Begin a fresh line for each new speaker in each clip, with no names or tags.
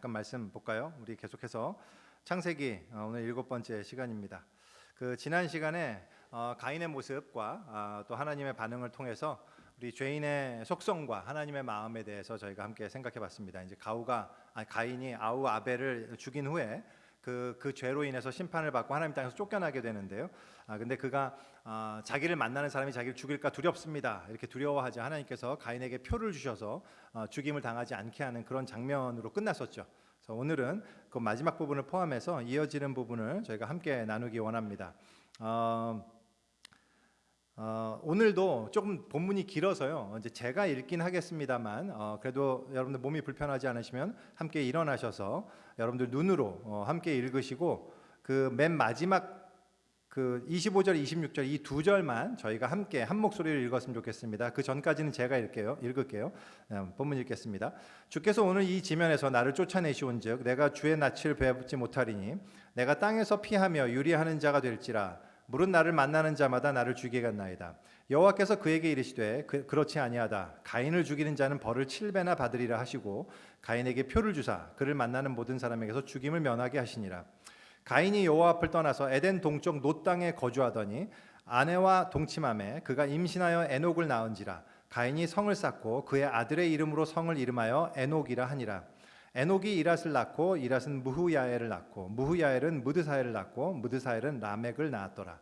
잠깐 말씀 볼까요? 우리 계속해서 창세기 오늘 7번째 시간입니다. 지난 시간에 가인의 모습과 또 하나님의 반응을 통해서 우리 죄인의 속성과 하나님의 마음에 대해서 저희가 함께 생각해봤습니다. 이제 가인이 아우 아벨을 죽인 후에 그 죄로 인해서 심판을 받고 하나님 땅에서 쫓겨나게 되는데요. 근데 그가 자기를 만나는 사람이 자기를 죽일까 두렵습니다. 이렇게 두려워하자 하나님께서 가인에게 표를 주셔서 죽임을 당하지 않게 하는 그런 장면으로 끝났었죠. 그래서 오늘은 그 마지막 부분을 포함해서 이어지는 부분을 저희가 함께 나누기 원합니다. 오늘도 조금 본문이 길어서요. 이제 제가 읽긴 하겠습니다만 그래도 여러분들 몸이 불편하지 않으시면 함께 일어나셔서 여러분들 눈으로 함께 읽으시고 그 맨 마지막 25절, 26절 이 두 절만 저희가 함께 한 목소리를 읽었으면 좋겠습니다. 그 전까지는 제가 읽을게요. 본문 읽겠습니다. 주께서 오늘 이 지면에서 나를 쫓아내시온즉 내가 주의 낯을 뵈지 못하리니 내가 땅에서 피하며 유리하는 자가 될지라 물은 나를 만나는 자마다 나를 죽이겠나이다. 여호와께서 그에게 이르시되 그렇지 아니하다. 가인을 죽이는 자는 벌을 7배나 받으리라 하시고 가인에게 표를 주사 그를 만나는 모든 사람에게서 죽임을 면하게 하시니라. 가인이 여호와 앞을 떠나서 에덴 동쪽 놋 땅에 거주하더니 아내와 동침하매 그가 임신하여 에녹을 낳은지라. 가인이 성을 쌓고 그의 아들의 이름으로 성을 이름하여 에녹이라 하니라. 에녹이 이랏을 낳고 이랏은 무후야엘을 낳고 무후야엘은 무드사엘을 낳고 무드사엘은 라멕을 낳았더라.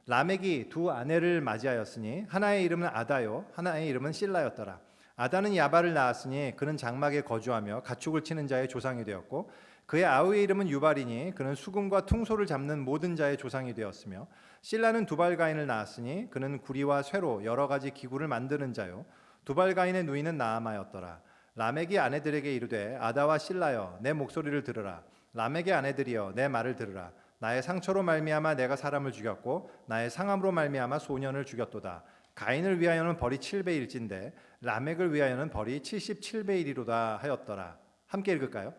라멕이 두 아내를 맞이하였으니 하나의 이름은 아다요 하나의 이름은 실라였더라. 아다는 야발을 낳았으니 그는 장막에 거주하며 가축을 치는 자의 조상이 되었고 그의 아우의 이름은 유발이니 그는 수금과 퉁소를 잡는 모든 자의 조상이 되었으며 실라는 두발가인을 낳았으니 그는 구리와 쇠로 여러 가지 기구를 만드는 자요 두발가인의 누이는 나아마였더라. 라멕이 아내들에게 이르되 아다와 실라여 내 목소리를 들으라. 라멕의 아내들이여 내 말을 들으라. 나의 상처로 말미암아 내가 사람을 죽였고 나의 상함으로 말미암아 소년을 죽였도다. 가인을 위하여는 벌이 7배일진데 라멕을 위하여는 벌이 77배이리로다 하였더라. 함께 읽을까요?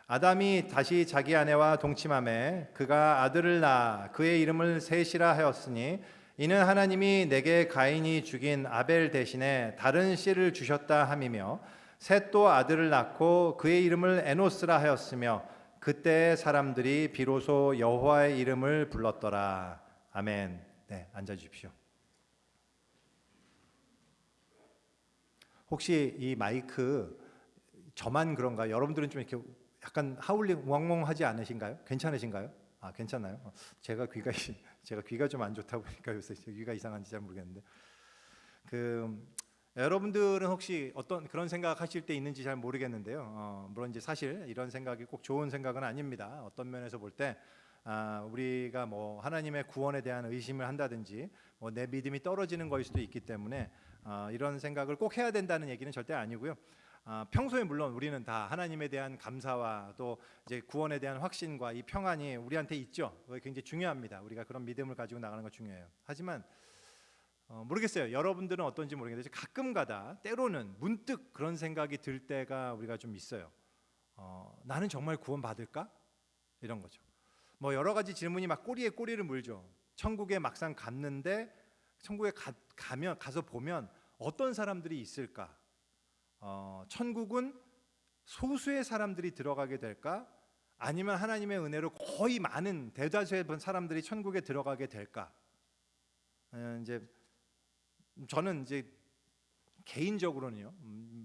아담이 다시 자기 아내와 동침하매 그가 아들을 낳아 그의 이름을 셋이라 하였으니 이는 하나님이 내게 가인이 죽인 아벨 대신에 다른 씨를 주셨다 함이며 셋도 아들을 낳고 그의 이름을 에노스라 하였으며 그때 사람들이 비로소 여호와의 이름을 불렀더라. 아멘. 네, 앉아 주십시오. 혹시 이 마이크 저만 그런가? 여러분들은 좀 이렇게 약간 하울링 웅웅하지 않으신가요? 괜찮으신가요? 괜찮아요. 제가 귀가 좀 안 좋다 보니까 요새 귀가 이상한지 잘 모르겠는데 여러분들은 혹시 어떤 그런 생각하실 때 있는지 잘 모르겠는데요. 물론 이제 사실 이런 생각이 꼭 좋은 생각은 아닙니다. 어떤 면에서 볼 때 우리가 뭐 하나님의 구원에 대한 의심을 한다든지 뭐 내 믿음이 떨어지는 것일 수도 있기 때문에 이런 생각을 꼭 해야 된다는 얘기는 절대 아니고요. 평소에 물론 우리는 다 하나님에 대한 감사와 또 이제 구원에 대한 확신과 이 평안이 우리한테 있죠. 그게 굉장히 중요합니다. 우리가 그런 믿음을 가지고 나가는 거 중요해요. 하지만 모르겠어요. 여러분들은 어떤지 모르겠는데 가끔가다 때로는 문득 그런 생각이 들 때가 우리가 좀 있어요. 나는 정말 구원 받을까? 이런 거죠. 뭐 여러 가지 질문이 막 꼬리에 꼬리를 물죠. 천국에 막상 갔는데 천국에 가서 보면 어떤 사람들이 있을까? 천국은 소수의 사람들이 들어가게 될까? 아니면 하나님의 은혜로 거의 많은 대다수의 사람들이 천국에 들어가게 될까? 이제 저는 이제 개인적으로는요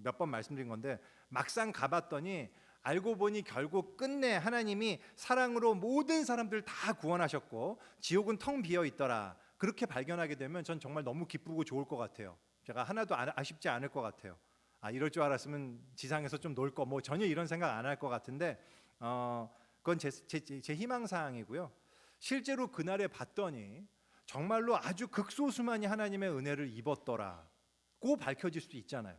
몇 번 말씀드린 건데 막상 가봤더니 알고 보니 결국 끝내 하나님이 사랑으로 모든 사람들 다 구원하셨고 지옥은 텅 비어 있더라. 그렇게 발견하게 되면 전 정말 너무 기쁘고 좋을 것 같아요. 제가 하나도 아쉽지 않을 것 같아요. 이럴 줄 알았으면 지상에서 좀 놀 거 뭐 전혀 이런 생각 안 할 것 같은데 그건 제 희망사항이고요. 실제로 그날에 봤더니 정말로 아주 극소수만이 하나님의 은혜를 입었더라고 밝혀질 수도 있잖아요.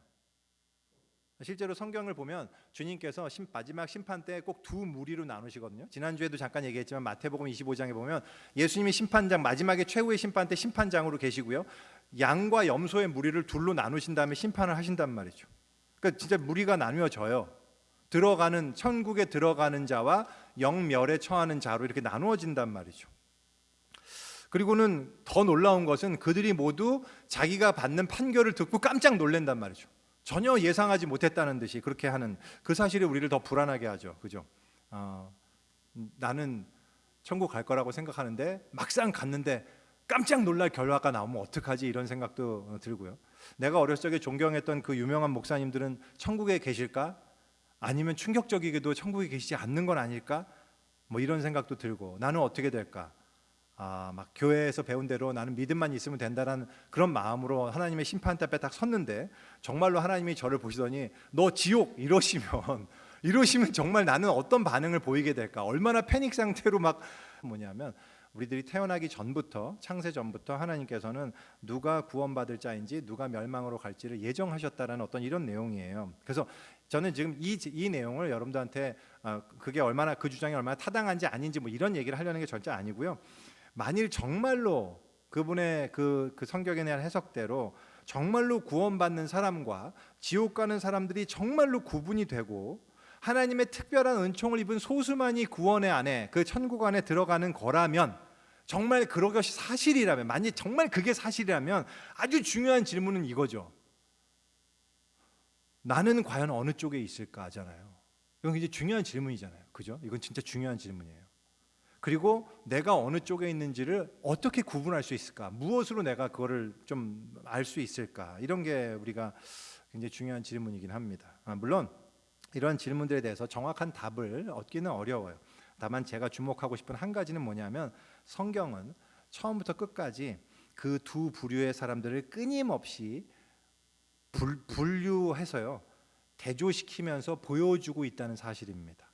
실제로 성경을 보면 주님께서 마지막 심판 때 꼭 두 무리로 나누시거든요. 지난주에도 잠깐 얘기했지만 마태복음 25장에 보면 예수님이 심판장 마지막에 최후의 심판 때 심판장으로 계시고요. 양과 염소의 무리를 둘로 나누신 다음에 심판을 하신단 말이죠. 그러니까 진짜 무리가 나뉘어져요. 천국에 들어가는 자와 영멸에 처하는 자로 이렇게 나누어진단 말이죠. 그리고는 더 놀라운 것은 그들이 모두 자기가 받는 판결을 듣고 깜짝 놀란단 말이죠. 전혀 예상하지 못했다는 듯이 그렇게 하는 그 사실이 우리를 더 불안하게 하죠. 그죠? 나는 천국 갈 거라고 생각하는데 막상 갔는데 깜짝 놀랄 결과가 나오면 어떡하지, 이런 생각도 들고요. 내가 어렸을 적에 존경했던 그 유명한 목사님들은 천국에 계실까? 아니면 충격적이게도 천국에 계시지 않는 건 아닐까? 뭐 이런 생각도 들고, 나는 어떻게 될까? 막 교회에서 배운 대로 나는 믿음만 있으면 된다라는 그런 마음으로 하나님의 심판대 앞에 딱 섰는데, 정말로 하나님이 저를 보시더니 너 지옥 이러시면 정말 나는 어떤 반응을 보이게 될까? 얼마나 패닉 상태로 막 뭐냐면, 우리들이 태어나기 전부터, 창세 전부터 하나님께서는 누가 구원받을 자인지 누가 멸망으로 갈지를 예정하셨다라는 어떤 이런 내용이에요. 그래서 저는 지금 이 내용을 여러분들한테 그게 얼마나, 그 주장이 얼마나 타당한지 아닌지 뭐 이런 얘기를 하려는 게 절대 아니고요. 만일 정말로 그분의 그 성경에 대한 해석대로 정말로 구원받는 사람과 지옥 가는 사람들이 정말로 구분이 되고 하나님의 특별한 은총을 입은 소수만이 구원의 안에, 그 천국 안에 들어가는 거라면, 정말 그것이 사실이라면, 만약 정말 그게 사실이라면 아주 중요한 질문은 이거죠. 나는 과연 어느 쪽에 있을까 하잖아요. 이건 굉장히 중요한 질문이잖아요. 그죠? 이건 진짜 중요한 질문이에요. 그리고 내가 어느 쪽에 있는지를 어떻게 구분할 수 있을까? 무엇으로 내가 그거를 좀 알 수 있을까? 이런 게 우리가 굉장히 중요한 질문이긴 합니다. 물론 이런 질문들에 대해서 정확한 답을 얻기는 어려워요. 다만 제가 주목하고 싶은 한 가지는 뭐냐면, 성경은 처음부터 끝까지 그 두 부류의 사람들을 끊임없이 분류해서요, 대조시키면서 보여주고 있다는 사실입니다.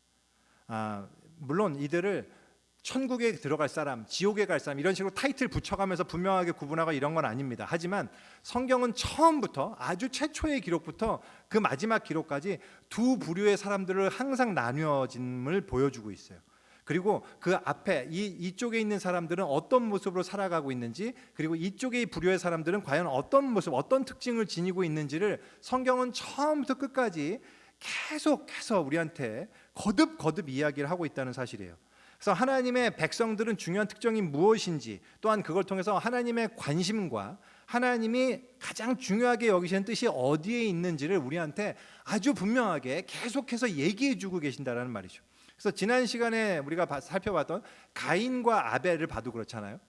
물론 이들을 천국에 들어갈 사람, 지옥에 갈 사람, 이런 식으로 타이틀 붙여가면서 분명하게 구분하고 이런 건 아닙니다. 하지만 성경은 처음부터, 아주 최초의 기록부터 그 마지막 기록까지 두 부류의 사람들을 항상 나뉘어짐을 보여주고 있어요. 그리고 그 앞에 이쪽에 있는 사람들은 어떤 모습으로 살아가고 있는지, 그리고 이쪽의 부류의 사람들은 과연 어떤 모습, 어떤 특징을 지니고 있는지를 성경은 처음부터 끝까지 계속해서 우리한테 거듭 이야기를 하고 있다는 사실이에요. 그래서 하나님의 백성들은 중요한 특징이 무엇인지, 또한 그걸 통해서 하나님의 관심과 하나님이 가장 중요하게 여기시는 뜻이 어디에 있는지를 우리한테 아주 분명하게 계속해서 얘기해주고 계신다라는 말이죠. 그래서 지난 시간에 우리가 살펴봤던 가인과 아벨을 봐도 그렇잖아요.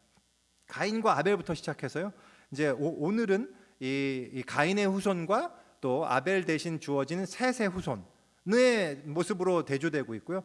가인과 아벨부터 시작해서요, 이제 오늘은 이 가인의 후손과 또 아벨 대신 주어지는 셋의 후손의 모습으로 대조되고 있고요.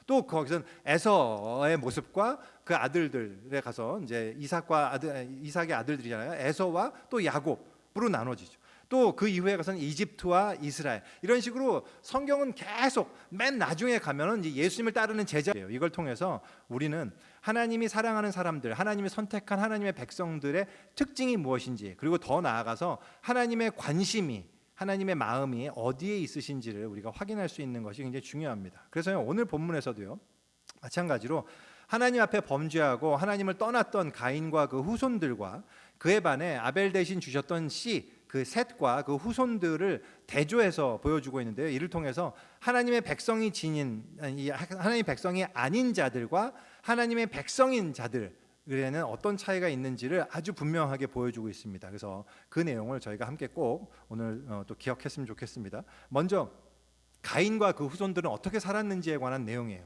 또 거기서는 에서의 모습과 그 아들들에 가서 이제 이삭의 아들들이잖아요. 에서와 또 야곱으로 나눠지죠. 또 그 이후에 가서는 이집트와 이스라엘, 이런 식으로 성경은 계속 맨 나중에 가면은 이제 예수님을 따르는 제자예요. 이걸 통해서 우리는 하나님이 사랑하는 사람들, 하나님이 선택한 하나님의 백성들의 특징이 무엇인지, 그리고 더 나아가서 하나님의 관심이, 하나님의 마음이 어디에 있으신지를 우리가 확인할 수 있는 것이 굉장히 중요합니다. 그래서 오늘 본문에서도요, 마찬가지로 하나님 앞에 범죄하고 하나님을 떠났던 가인과 그 후손들과 그에 반해 아벨 대신 주셨던 씨, 그 셋과 그 후손들을 대조해서 보여주고 있는데요. 이를 통해서 하나님의 백성이 하나님의 백성이 아닌 자들과 하나님의 백성인 자들에는 어떤 차이가 있는지를 아주 분명하게 보여주고 있습니다. 그래서 그 내용을 저희가 함께 꼭 오늘 또 기억했으면 좋겠습니다. 먼저 가인과 그 후손들은 어떻게 살았는지에 관한 내용이에요.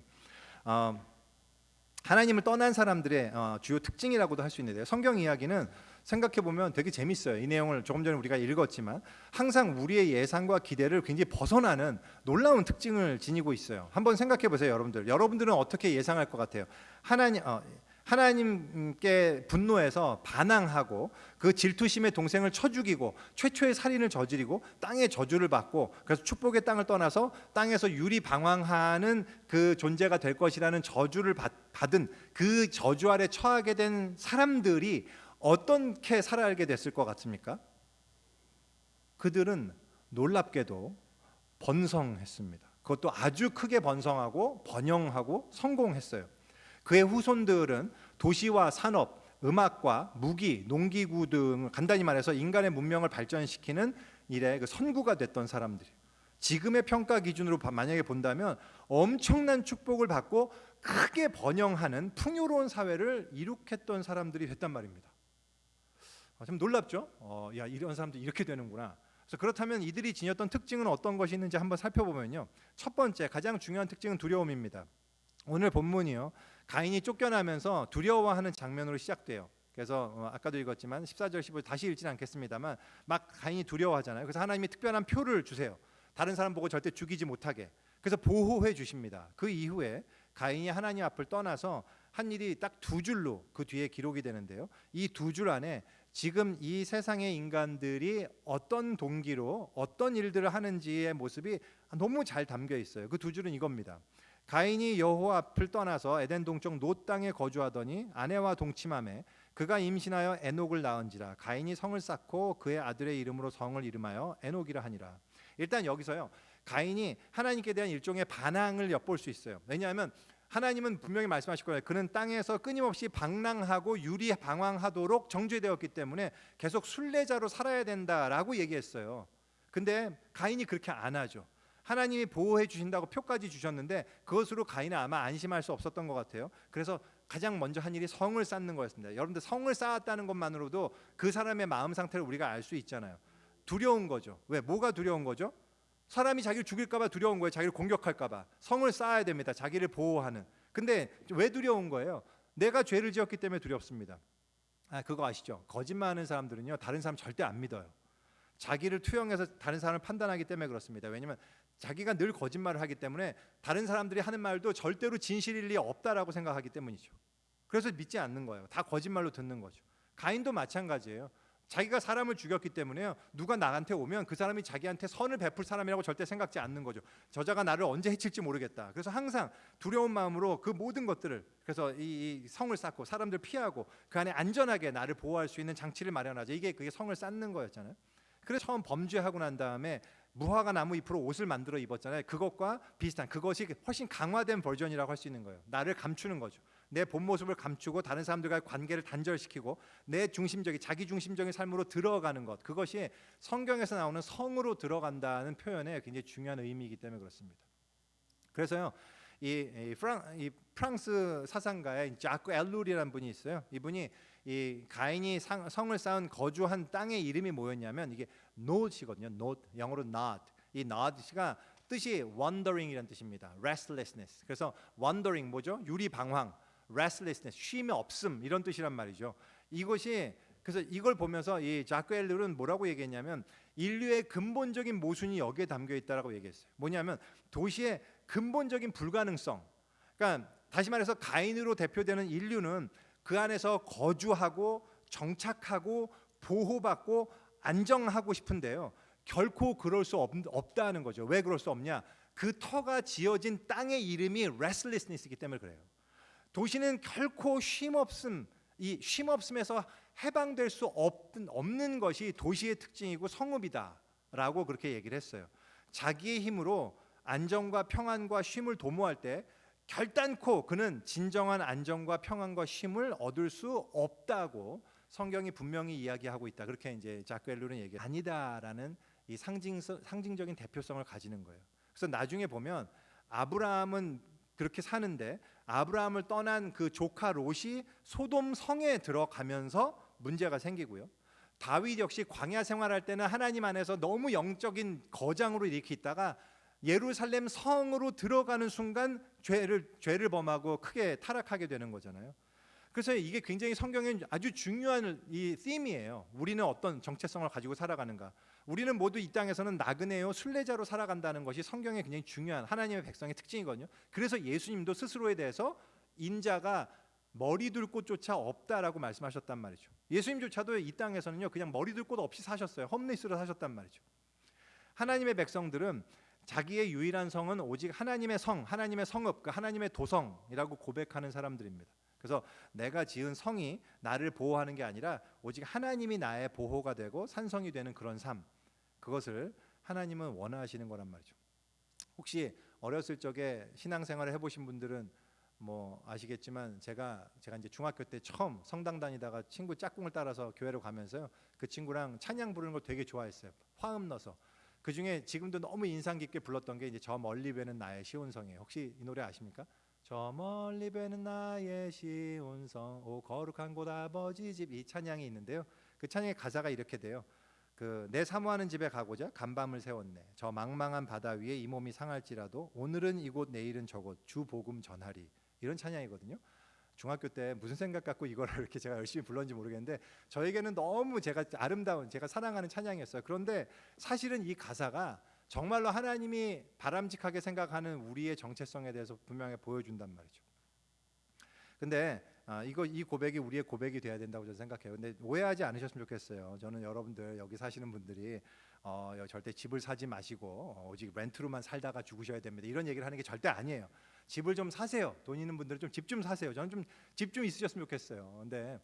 하나님을 떠난 사람들의 주요 특징이라고도 할 수 있는데요. 성경 이야기는 생각해 보면 되게 재밌어요. 이 내용을 조금 전에 우리가 읽었지만 항상 우리의 예상과 기대를 굉장히 벗어나는 놀라운 특징을 지니고 있어요. 한번 생각해 보세요, 여러분들. 여러분들은 어떻게 예상할 것 같아요? 하나님께 분노해서 반항하고 그 질투심의 동생을 쳐 죽이고 최초의 살인을 저지르고 땅의 저주를 받고, 그래서 축복의 땅을 떠나서 땅에서 유리방황하는 그 존재가 될 것이라는 저주를 받은 그 저주 아래 처하게 된 사람들이 어떻게 살아가게 됐을 것 같습니까? 그들은 놀랍게도 번성했습니다. 그것도 아주 크게 번성하고 번영하고 성공했어요. 그의 후손들은 도시와 산업, 음악과 무기, 농기구 등, 간단히 말해서 인간의 문명을 발전시키는 일에 그 선구가 됐던 사람들이에요. 지금의 평가 기준으로 만약에 본다면 엄청난 축복을 받고 크게 번영하는 풍요로운 사회를 이룩했던 사람들이 됐단 말입니다. 좀 놀랍죠? 야, 이런 사람들 이렇게 되는구나. 그래서 그렇다면 이들이 지녔던 특징은 어떤 것이 있는지 한번 살펴보면요. 첫 번째 가장 중요한 특징은 두려움입니다. 오늘 본문이요. 가인이 쫓겨나면서 두려워하는 장면으로 시작돼요. 그래서 아까도 읽었지만 14절 15절 다시 읽지는 않겠습니다만 막 가인이 두려워하잖아요. 그래서 하나님이 특별한 표를 주세요. 다른 사람 보고 절대 죽이지 못하게. 그래서 보호해 주십니다. 그 이후에 가인이 하나님 앞을 떠나서 한 일이 딱 두 줄로 그 뒤에 기록이 되는데요. 이 두 줄 안에 지금 이 세상의 인간들이 어떤 동기로 어떤 일들을 하는지의 모습이 너무 잘 담겨 있어요. 그 두 줄은 이겁니다. 가인이 여호와 앞을 떠나서 에덴 동쪽 놋 땅에 거주하더니 아내와 동침하매 그가 임신하여 에녹을 낳은지라. 가인이 성을 쌓고 그의 아들의 이름으로 성을 이름하여 에녹이라 하니라. 일단 여기서요. 가인이 하나님께 대한 일종의 반항을 엿볼 수 있어요. 왜냐하면 하나님은 분명히 말씀하실 거예요. 그는 땅에서 끊임없이 방랑하고 유리 방황하도록 정죄되었기 때문에 계속 순례자로 살아야 된다라고 얘기했어요. 근데 가인이 그렇게 안 하죠. 하나님이 보호해 주신다고 표까지 주셨는데 그것으로 가인은 아마 안심할 수 없었던 것 같아요. 그래서 가장 먼저 한 일이 성을 쌓는 거였습니다. 여러분들 성을 쌓았다는 것만으로도 그 사람의 마음 상태를 우리가 알 수 있잖아요. 두려운 거죠. 왜? 뭐가 두려운 거죠? 사람이 자기를 죽일까 봐 두려운 거예요. 자기를 공격할까 봐. 성을 쌓아야 됩니다. 자기를 보호하는. 근데 왜 두려운 거예요? 내가 죄를 지었기 때문에 두렵습니다. 그거 아시죠? 거짓말하는 사람들은요. 다른 사람 절대 안 믿어요. 자기를 투영해서 다른 사람을 판단하기 때문에 그렇습니다. 왜냐하면 자기가 늘 거짓말을 하기 때문에 다른 사람들이 하는 말도 절대로 진실일 리 없다라고 생각하기 때문이죠. 그래서 믿지 않는 거예요. 다 거짓말로 듣는 거죠. 가인도 마찬가지예요. 자기가 사람을 죽였기 때문에요. 누가 나한테 오면 그 사람이 자기한테 선을 베풀 사람이라고 절대 생각지 않는 거죠. 저자가 나를 언제 해칠지 모르겠다. 그래서 항상 두려운 마음으로 그 모든 것들을, 그래서 이 성을 쌓고 사람들 피하고 그 안에 안전하게 나를 보호할 수 있는 장치를 마련하죠. 그게 성을 쌓는 거였잖아요. 그래서 처음 범죄하고 난 다음에 무화과 나무 잎으로 옷을 만들어 입었잖아요. 그것과 비슷한, 그것이 훨씬 강화된 버전이라고 할 수 있는 거예요. 나를 감추는 거죠. 내 본 모습을 감추고 다른 사람들과의 관계를 단절시키고 내 중심적인, 자기 중심적인 삶으로 들어가는 것, 그것이 성경에서 나오는 성으로 들어간다는 표현에 굉장히 중요한 의미이기 때문에 그렇습니다. 그래서요, 이 프랑스 사상가의 자크 엘룰이라는 분이 있어요. 이분이 이 가인이 성을 쌓은 거주한 땅의 이름이 뭐였냐면 이게 not이거든요. not, 영어로 not. 이 not가 뜻이 wandering이라는 뜻입니다. restlessness. 그래서 wandering 뭐죠? 유리 방황, restlessness, 쉼이 없음 이런 뜻이란 말이죠. 이것이, 그래서 이걸 보면서 이 자크 엘룰은 뭐라고 얘기했냐면 인류의 근본적인 모순이 여기에 담겨 있다라고 얘기했어요. 뭐냐면 도시의 근본적인 불가능성. 그러니까 다시 말해서 가인으로 대표되는 인류는 그 안에서 거주하고 정착하고 보호받고 안정하고 싶은데요. 결코 그럴 수 없다는 거죠. 왜 그럴 수 없냐? 그 터가 지어진 땅의 이름이 restlessness이기 때문에 그래요. 도시는 결코 쉼없음, 이 쉼없음에서 해방될 수 없는 것이 도시의 특징이고 성읍이다라고 그렇게 얘기를 했어요. 자기의 힘으로 안정과 평안과 쉼을 도모할 때 결단코 그는 진정한 안정과 평안과 쉼을 얻을 수 없다고 성경이 분명히 이야기하고 있다. 그렇게 이제 자크 엘룰은 얘기 아니다라는 이 상징적인 대표성을 가지는 거예요. 그래서 나중에 보면 아브라함은 그렇게 사는데 아브라함을 떠난 그 조카 롯이 소돔 성에 들어가면서 문제가 생기고요. 다윗 역시 광야 생활할 때는 하나님 안에서 너무 영적인 거장으로 이렇게 있다가 예루살렘 성으로 들어가는 순간 죄를 범하고 크게 타락하게 되는 거잖아요. 그래서 이게 굉장히 성경에 아주 중요한 이 them이에요. 우리는 어떤 정체성을 가지고 살아가는가. 우리는 모두 이 땅에서는 나그네요 순례자로 살아간다는 것이 성경에 굉장히 중요한 하나님의 백성의 특징이거든요. 그래서 예수님도 스스로에 대해서 인자가 머리 둘 곳조차 없다라고 말씀하셨단 말이죠. 예수님조차도 이 땅에서는요 그냥 머리 둘 곳 없이 사셨어요. 홈리스로 사셨단 말이죠. 하나님의 백성들은 자기의 유일한 성은 오직 하나님의 성, 하나님의 성읍, 하나님의 도성이라고 고백하는 사람들입니다. 그래서 내가 지은 성이 나를 보호하는 게 아니라 오직 하나님이 나의 보호가 되고 산성이 되는 그런 삶, 그것을 하나님은 원하시는 거란 말이죠. 혹시 어렸을 적에 신앙생활을 해보신 분들은 뭐 아시겠지만 제가 이제 중학교 때 처음 성당 다니다가 친구 짝꿍을 따라서 교회로 가면서요 그 친구랑 찬양 부르는 걸 되게 좋아했어요. 화음 넣어서. 그 중에 지금도 너무 인상 깊게 불렀던 게 이제 저 멀리 뵈는 나의 시온성이에요. 혹시 이 노래 아십니까? 저 멀리 뵈는 나의 시온성 오 거룩한 곳 아버지 집, 이 찬양이 있는데요. 그 찬양의 가사가 이렇게 돼요. 내 사모하는 집에 가고자 간밤을 세웠네. 저 망망한 바다 위에 이 몸이 상할지라도 오늘은 이곳 내일은 저곳 주 복음 전하리. 이런 찬양이거든요. 중학교 때 무슨 생각 갖고 이거를 이렇게 제가 열심히 불렀는지 모르겠는데 저에게는 너무 제가 아름다운 제가 사랑하는 찬양이었어요. 그런데 사실은 이 가사가 정말로 하나님이 바람직하게 생각하는 우리의 정체성에 대해서 분명히 보여준단 말이죠. 근데 이 고백이 우리의 고백이 돼야 된다고 저는 생각해요. 근데 오해하지 않으셨으면 좋겠어요. 저는 여러분들 여기 사시는 분들이 절대 집을 사지 마시고 오직 렌트로만 살다가 죽으셔야 됩니다. 이런 얘기를 하는 게 절대 아니에요. 집을 좀 사세요. 돈 있는 분들은 좀 집 좀 사세요. 저는 좀 집 좀 있으셨으면 좋겠어요. 근데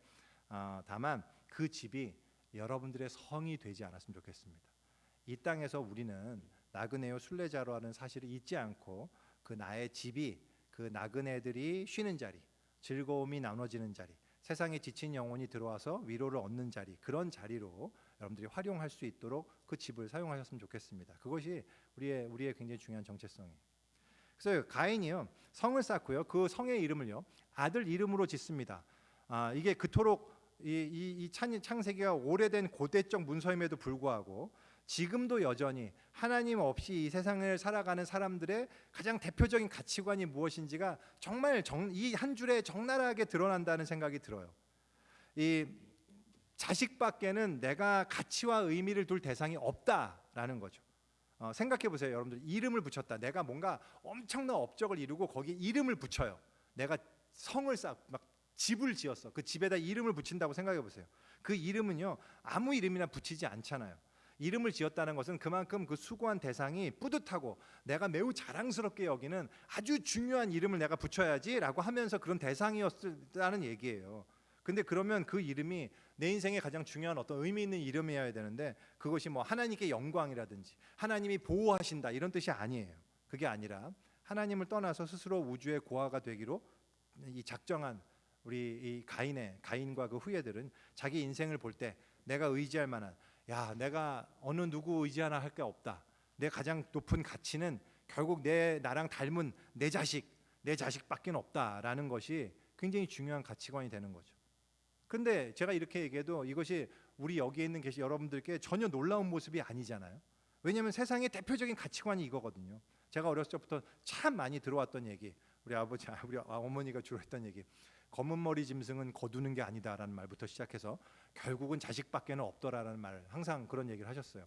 다만 그 집이 여러분들의 성이 되지 않았으면 좋겠습니다. 이 땅에서 우리는 나그네요 순례자로 하는 사실을 잊지 않고 그 나의 집이 그 나그네들이 쉬는 자리, 즐거움이 나눠지는 자리, 세상에 지친 영혼이 들어와서 위로를 얻는 자리, 그런 자리로 여러분들이 활용할 수 있도록 그 집을 사용하셨으면 좋겠습니다. 그것이 우리의 굉장히 중요한 정체성이에요. 그래서 가인이요 성을 쌓고요 그 성의 이름을요 아들 이름으로 짓습니다. 이게 그토록 이 창세기가 오래된 고대적 문서임에도 불구하고 지금도 여전히 하나님 없이 이 세상을 살아가는 사람들의 가장 대표적인 가치관이 무엇인지가 정말 이 한 줄에 적나라하게 드러난다는 생각이 들어요. 이 자식밖에는 내가 가치와 의미를 둘 대상이 없다라는 거죠. 생각해 보세요. 여러분들 이름을 붙였다. 내가 뭔가 엄청난 업적을 이루고 거기에 이름을 붙여요. 내가 성을 쌓고 막 집을 지었어. 그 집에다 이름을 붙인다고 생각해 보세요. 그 이름은요 아무 이름이나 붙이지 않잖아요. 이름을 지었다는 것은 그만큼 그 수고한 대상이 뿌듯하고 내가 매우 자랑스럽게 여기는 아주 중요한 이름을 내가 붙여야지라고 하면서 그런 대상이었다는 얘기예요. 근데 그러면 그 이름이 내 인생에 가장 중요한 어떤 의미 있는 이름이어야 되는데 그것이 뭐 하나님께 영광이라든지 하나님이 보호하신다 이런 뜻이 아니에요. 그게 아니라 하나님을 떠나서 스스로 우주의 고아가 되기로 이 작정한 우리 이 가인과 그 후예들은 자기 인생을 볼 때 내가 의지할 만한 내가 어느 누구 의지 하나 할 게 없다. 내 가장 높은 가치는 결국 나랑 닮은 내 자식밖에 없다라는 것이 굉장히 중요한 가치관이 되는 거죠. 근데 제가 이렇게 얘기해도 이것이 우리 여기에 있는 계신 여러분들께 전혀 놀라운 모습이 아니잖아요. 왜냐하면 세상의 대표적인 가치관이 이거거든요. 제가 어렸을 때부터 참 많이 들어왔던 얘기, 우리 어머니가 주로 했던 얘기, 검은 머리 짐승은 거두는 게 아니다라는 말부터 시작해서 결국은 자식밖에는 없더라라는 말, 항상 그런 얘기를 하셨어요.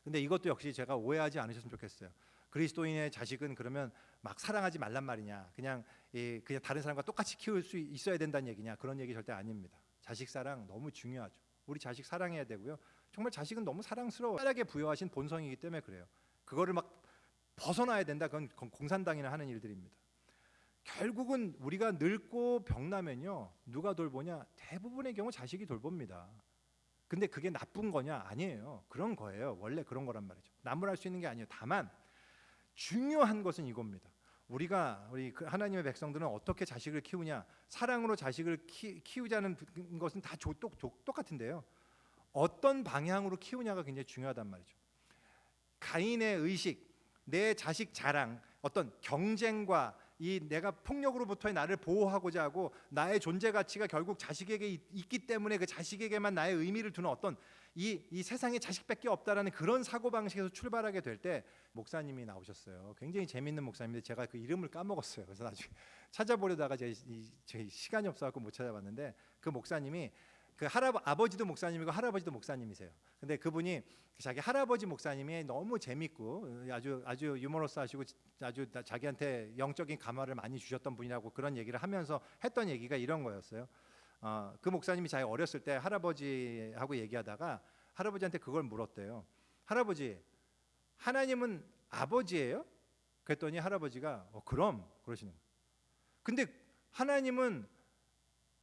근데 이것도 역시 제가 오해하지 않으셨으면 좋겠어요. 그리스도인의 자식은 그러면 막 사랑하지 말란 말이냐, 그냥 다른 사람과 똑같이 키울 수 있어야 된다는 얘기냐, 그런 얘기 절대 아닙니다. 자식 사랑 너무 중요하죠. 우리 자식 사랑해야 되고요. 정말 자식은 너무 사랑스러워 하게 부여하신 본성이기 때문에 그래요. 그거를 막 벗어나야 된다, 그건 공산당이나 하는 일들입니다. 결국은 우리가 늙고 병나면요 누가 돌보냐? 대부분의 경우 자식이 돌봅니다. 근데 그게 나쁜 거냐? 아니에요. 그런 거예요. 원래 그런 거란 말이죠. 나무랄 수 있는 게 아니에요. 다만 중요한 것은 이겁니다. 우리 하나님의 백성들은 어떻게 자식을 키우냐? 사랑으로 자식을 키우자는 것은 다 똑같은데요. 어떤 방향으로 키우냐가 굉장히 중요하단 말이죠. 가인의 의식, 내 자식 자랑, 어떤 경쟁과 내가 폭력으로부터의 나를 보호하고자 하고 나의 존재 가치가 결국 자식에게 있기 때문에 그 자식에게만 나의 의미를 두는 어떤 이 세상에 자식밖에 없다라는 그런 사고방식에서 출발하게 될 때 목사님이 나오셨어요. 굉장히 재밌는 목사님인데 제가 그 이름을 까먹었어요. 그래서 나중에 찾아보려다가 제 시간이 없어서 못 찾아봤는데 그 목사님이 그 아버지도 목사님이고 할아버지도 목사님이세요. 근데 그분이 자기 할아버지 목사님이 너무 재밌고 아주 유머러스하시고 아주 자기한테 영적인 감화를 많이 주셨던 분이라고 그런 얘기를 하면서 했던 얘기가 이런 거였어요. 그 목사님이 자기 어렸을 때 할아버지하고 얘기하다가 할아버지한테 그걸 물었대요. 할아버지, 하나님은 아버지예요? 그랬더니 할아버지가 그럼 그러시는 거예요. 근데 하나님은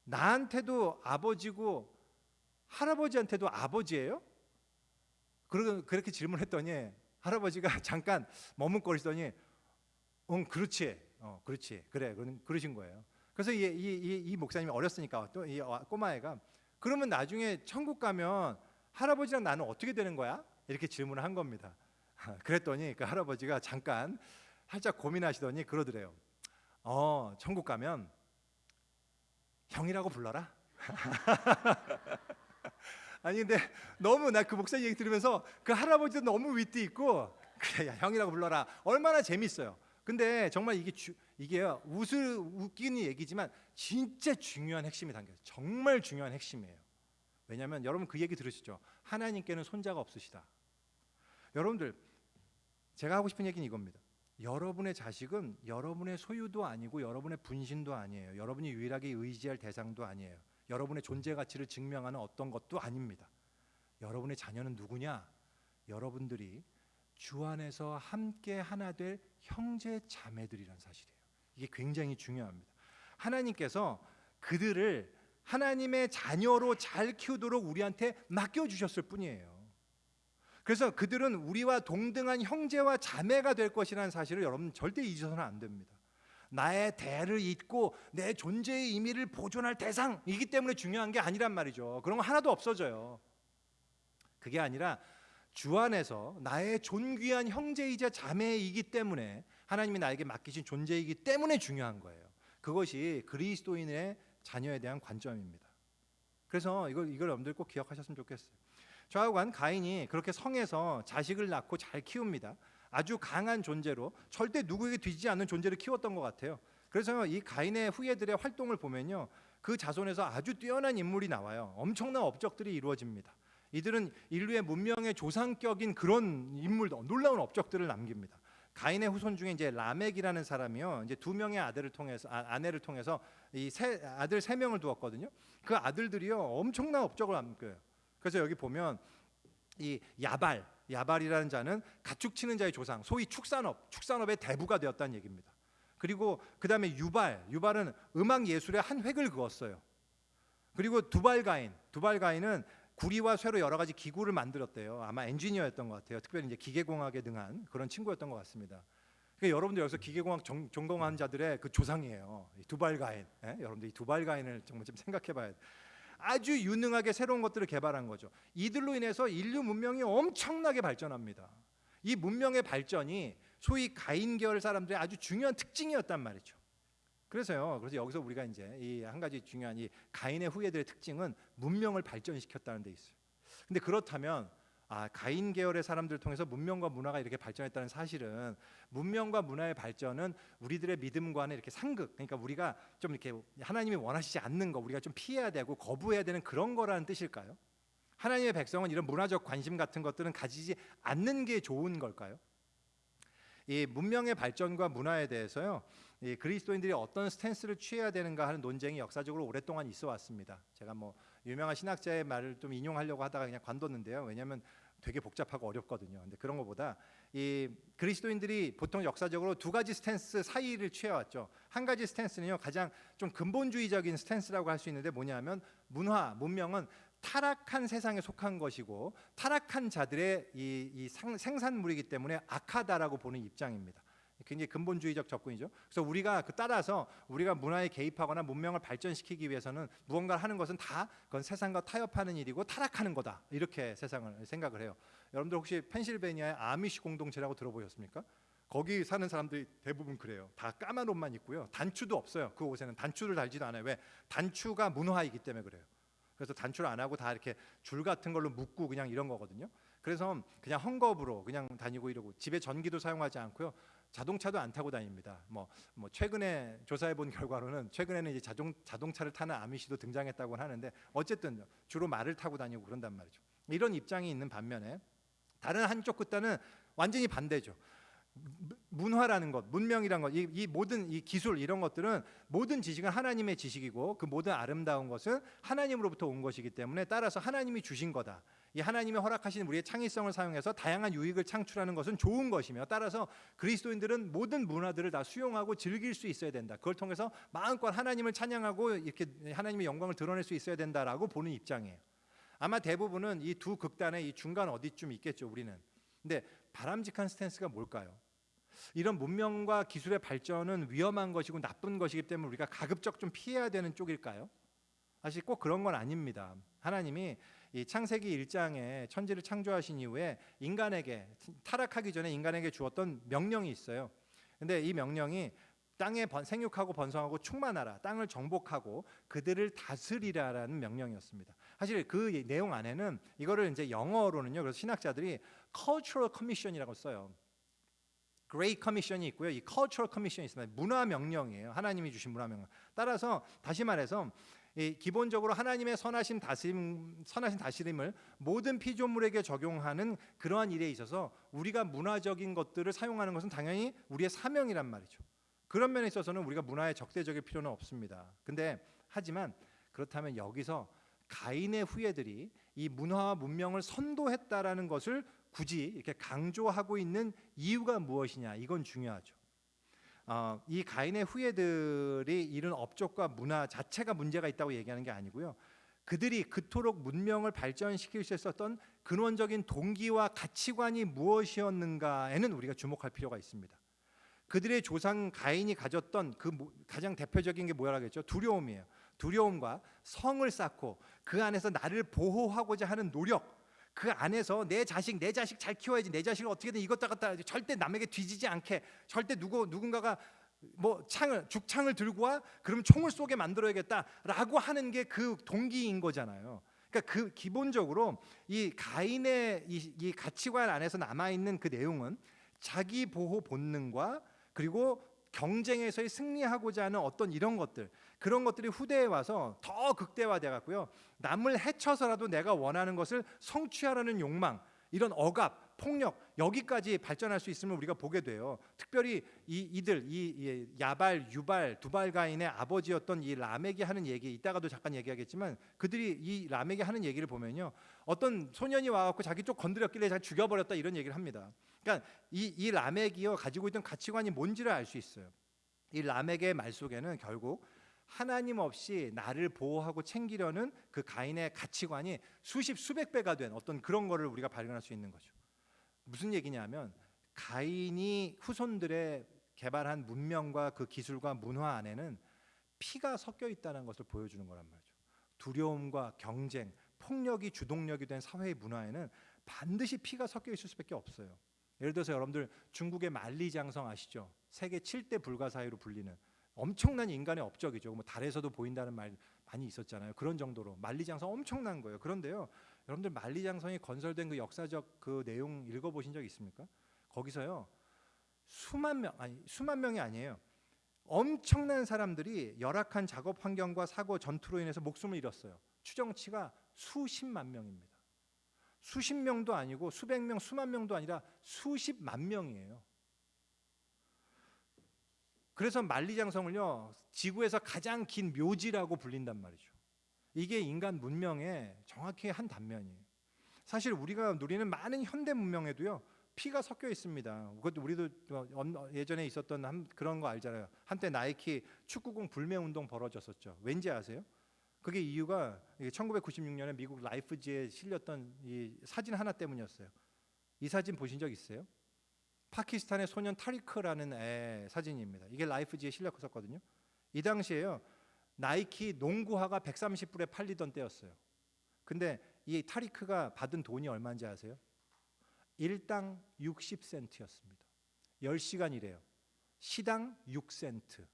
나한테도 아버지고 할아버지한테도 아버지예요? 그렇게 질문했더니 할아버지가 잠깐 머뭇거리더니 그렇지, 그렇지, 그래, 그러신 거예요. 그래서 이 목사님이 어렸으니까 또 이 꼬마애가 그러면 나중에 천국 가면 할아버지랑 나는 어떻게 되는 거야? 이렇게 질문을 한 겁니다. 그랬더니 그 할아버지가 잠깐 살짝 고민하시더니 그러더래요. 천국 가면 형이라고 불러라. 아니 근데 너무 나 그 목사님 얘기 들으면서 그 할아버지도 너무 윗도 있고 그래 야, 형이라고 불러라 얼마나 재밌어요. 근데 정말 이게 웃기는 얘기지만 진짜 중요한 핵심이 담겨요. 정말 중요한 핵심이에요. 왜냐하면 여러분 그 얘기 들으시죠? 하나님께는 손자가 없으시다. 여러분들 제가 하고 싶은 얘기는 이겁니다. 여러분의 자식은 여러분의 소유도 아니고 여러분의 분신도 아니에요. 여러분이 유일하게 의지할 대상도 아니에요. 여러분의 존재 가치를 증명하는 어떤 것도 아닙니다. 여러분의 자녀는 누구냐? 여러분들이 주 안에서 함께 하나 될 형제 자매들이란 사실이에요. 이게 굉장히 중요합니다. 하나님께서 그들을 하나님의 자녀로 잘 키우도록 우리한테 맡겨주셨을 뿐이에요. 그래서 그들은 우리와 동등한 형제와 자매가 될 것이라는 사실을 여러분 절대 잊어서는 안 됩니다. 나의 대를 잇고 내 존재의 의미를 보존할 대상이기 때문에 중요한 게 아니란 말이죠. 그런 거 하나도 없어져요. 그게 아니라 주 안에서 나의 존귀한 형제이자 자매이기 때문에 하나님이 나에게 맡기신 존재이기 때문에 중요한 거예요. 그것이 그리스도인의 자녀에 대한 관점입니다. 그래서 이걸 여러분들 꼭 기억하셨으면 좋겠어요. 좌우간 가인이 그렇게 성에서 자식을 낳고 잘 키웁니다. 아주 강한 존재로 절대 누구에게 뒤지지 않는 존재를 키웠던 것 같아요. 그래서 이 가인의 후예들의 활동을 보면요, 그 자손에서 아주 뛰어난 인물이 나와요. 엄청난 업적들이 이루어집니다. 이들은 인류의 문명의 조상격인 그런 인물들, 놀라운 업적들을 남깁니다. 가인의 후손 중에 이제 라멕이라는 사람이요, 이제 두 명의 아내를 통해서 이 아들 세 명을 두었거든요. 그 아들들이요 엄청난 업적을 남겨요. 그래서 여기 보면 이 야발이라는 자는 가축 치는 자의 조상, 소위 축산업의 대부가 되었다는 얘기입니다. 그리고 그 다음에 유발은 음악 예술의 한 획을 그었어요. 그리고 두발가인은 구리와 쇠로 여러 가지 기구를 만들었대요. 아마 엔지니어였던 것 같아요. 특별히 이제 기계공학에 능한 그런 친구였던 것 같습니다. 그러니까 여러분들 여기서 기계공학 전공한 자들의 그 조상이에요. 이 두발가인. 여러분들 이 두발가인을 정말 좀 생각해봐야 돼요. 아주 유능하게 새로운 것들을 개발한 거죠. 이들로 인해서 인류 문명이 엄청나게 발전합니다. 이 문명의 발전이 소위 가인 계열 사람들의 아주 중요한 특징이었단 말이죠. 그래서 여기서 우리가 이제 이 한 가지 중요한 이 가인의 후예들의 특징은 문명을 발전시켰다는 데 있어요. 근데 그렇다면 가인 계열의 사람들을 통해서 문명과 문화가 이렇게 발전했다는 사실은 문명과 문화의 발전은 우리들의 믿음과는 이렇게 상극, 그러니까 우리가 좀 이렇게 하나님이 원하시지 않는 거 우리가 좀 피해야 되고 거부해야 되는 그런 거라는 뜻일까요? 하나님의 백성은 이런 문화적 관심 같은 것들은 가지지 않는 게 좋은 걸까요? 이 문명의 발전과 문화에 대해서요, 이 그리스도인들이 어떤 스탠스를 취해야 되는가 하는 논쟁이 역사적으로 오랫동안 있어 왔습니다. 제가 뭐 유명한 신학자의 말을 좀 인용하려고 하다가 그냥 관뒀는데요. 왜냐하면 되게 복잡하고 어렵거든요. 근데 그런 것보다 이 그리스도인들이 보통 역사적으로 두 가지 스탠스 사이를 취해왔죠. 한 가지 스탠스는요, 가장 좀 근본주의적인 스탠스라고 할 수 있는데 뭐냐면 문명은 타락한 세상에 속한 것이고 타락한 자들의 이 생산물이기 때문에 악하다라고 보는 입장입니다. 굉장히 근본주의적 접근이죠. 그래서 우리가 따라서 우리가 문화에 개입하거나 문명을 발전시키기 위해서는 무언가를 하는 것은 다 그건 세상과 타협하는 일이고 타락하는 거다, 이렇게 세상을 생각을 해요. 여러분들 혹시 펜실베니아의 아미시 공동체라고 들어보셨습니까? 거기 사는 사람들이 대부분 그래요. 다 까만 옷만 입고요, 단추도 없어요. 그 옷에는 단추를 달지도 않아요. 왜? 단추가 문화이기 때문에 그래요. 그래서 단추를 안 하고 다 이렇게 줄 같은 걸로 묶고 그냥 이런 거거든요. 그래서 그냥 헝겊으로 그냥 다니고 이러고 집에 전기도 사용하지 않고요, 자동차도 안 타고 다닙니다. 뭐 최근에 조사해 본 결과로는 최근에는 이제 자동차를 타는 아미시도 등장했다고 하는데 어쨌든 주로 말을 타고 다니고 그런단 말이죠. 이런 입장이 있는 반면에 다른 한쪽 끝단은 완전히 반대죠. 문화라는 것, 문명이라는 것, 이 모든 이 기술 이런 것들은 모든 지식은 하나님의 지식이고 그 모든 아름다운 것은 하나님으로부터 온 것이기 때문에 따라서 하나님이 주신 거다. 이 하나님이 허락하신 우리의 창의성을 사용해서 다양한 유익을 창출하는 것은 좋은 것이며, 따라서 그리스도인들은 모든 문화들을 다 수용하고 즐길 수 있어야 된다. 그걸 통해서 마음껏 하나님을 찬양하고 이렇게 하나님의 영광을 드러낼 수 있어야 된다라고 보는 입장이에요. 아마 대부분은 이 두 극단의 이 중간 어디쯤 있겠죠, 우리는. 근데 바람직한 스탠스가 뭘까요? 이런 문명과 기술의 발전은 위험한 것이고 나쁜 것이기 때문에 우리가 가급적 좀 피해야 되는 쪽일까요? 사실 꼭 그런 건 아닙니다. 하나님이 이 창세기 1장에 천지를 창조하신 이후에 인간에게, 타락하기 전에 인간에게 주었던 명령이 있어요. 근데 이 명령이 땅에 생육하고 번성하고 충만하라, 땅을 정복하고 그들을 다스리라라는 명령이었습니다. 사실 그 내용 안에는 이거를 이제 영어로는요. 그래서 신학자들이 cultural commission이라고 써요. Great Commission이 있고요. 이 Cultural Commission이 있습니다. 문화 명령이에요. 하나님이 주신 문화 명령. 따라서 다시 말해서 기본적으로 하나님의 선하신 다스림을 모든 피조물에게 적용하는 그러한 일에 있어서 우리가 문화적인 것들을 사용하는 것은 당연히 우리의 사명이란 말이죠. 그런 면에 있어서는 우리가 문화에 적대적일 필요는 없습니다. 근데 하지만 그렇다면 여기서 가인의 후예들이 이 문화와 문명을 선도했다라는 것을 굳이 이렇게 강조하고 있는 이유가 무엇이냐, 이건 중요하죠. 이 가인의 후예들이 이룬 업적과 문화 자체가 문제가 있다고 얘기하는 게 아니고요. 그들이 그토록 문명을 발전시킬 수 있었던 근원적인 동기와 가치관이 무엇이었는가에는 우리가 주목할 필요가 있습니다. 그들의 조상 가인이 가졌던 그 가장 대표적인 게 뭐라겠죠? 두려움이에요. 두려움과 성을 쌓고 그 안에서 나를 보호하고자 하는 노력, 그 안에서 내 자식 잘 키워야지, 내 자식을 어떻게든 이것다 갖다 절대 남에게 뒤지지 않게, 절대 누군가가 뭐 죽창을 들고 와 그러면 총을 쏘게 만들어야겠다라고 하는 게 그 동기인 거잖아요. 그러니까 그 기본적으로 이 가인의 이 가치관 안에서 남아 있는 그 내용은 자기 보호 본능과 그리고 경쟁에서의 승리하고자 하는 어떤 이런 것들, 그런 것들이 후대에 와서 더 극대화돼 갖고요. 남을 해쳐서라도 내가 원하는 것을 성취하려는 욕망, 이런 억압, 폭력, 여기까지 발전할 수 있음을 우리가 보게 돼요. 특별히 이 야발, 유발, 두발 가인의 아버지였던 이 라멕이 하는 얘기, 이따가도 잠깐 얘기하겠지만 그들이 이 라멕이 하는 얘기를 보면요, 어떤 소년이 와갖고 자기 쪽 건드렸길래 자기 죽여버렸다, 이런 얘기를 합니다. 그러니까 이 라멕이요 가지고 있던 가치관이 뭔지를 알 수 있어요. 이 라멕의 말 속에는 결국 하나님 없이 나를 보호하고 챙기려는 그 가인의 가치관이 수백 배가 된 어떤 그런 거를 우리가 발견할 수 있는 거죠. 무슨 얘기냐면 가인이 후손들의 개발한 문명과 그 기술과 문화 안에는 피가 섞여 있다는 것을 보여주는 거란 말이죠. 두려움과 경쟁, 폭력이 주동력이 된 사회의 문화에는 반드시 피가 섞여 있을 수밖에 없어요. 예를 들어서 여러분들 중국의 만리장성 아시죠? 세계 7대 불가사의로 불리는 엄청난 인간의 업적이죠. 뭐 달에서도 보인다는 말 많이 있었잖아요. 그런 정도로 만리장성 엄청난 거예요. 그런데요, 여러분들 만리장성이 건설된 그 역사적 그 내용 읽어보신 적 있습니까? 거기서요 수만 명이 아니에요. 엄청난 사람들이 열악한 작업 환경과 사고 전투로 인해서 목숨을 잃었어요. 추정치가 수십만 명입니다. 수십 명도 아니고 수백 명, 수만 명도 아니라 수십만 명이에요. 그래서 만리장성을요 지구에서 가장 긴 묘지라고 불린단 말이죠. 이게 인간 문명의 정확히 한 단면이에요. 사실 우리가 누리는 많은 현대 문명에도요 피가 섞여 있습니다. 그것도 우리도 예전에 있었던 그런 거 알잖아요. 한때 나이키 축구공 불매 운동 벌어졌었죠. 왠지 아세요? 그게 이유가 1996년에 미국 라이프지에 실렸던 이 사진 하나 때문이었어요. 이 사진 보신 적 있어요? 파키스탄의 소년 타리크라는 애 사진입니다. 이게 라이프지에 실렸었거든요. 이 당시에요 나이키 농구화가 130불에 팔리던 때였어요. 근데 이 타리크가 받은 돈이 얼마인지 아세요? 일당 60센트였습니다. 10시간 일해요. 시당 6센트.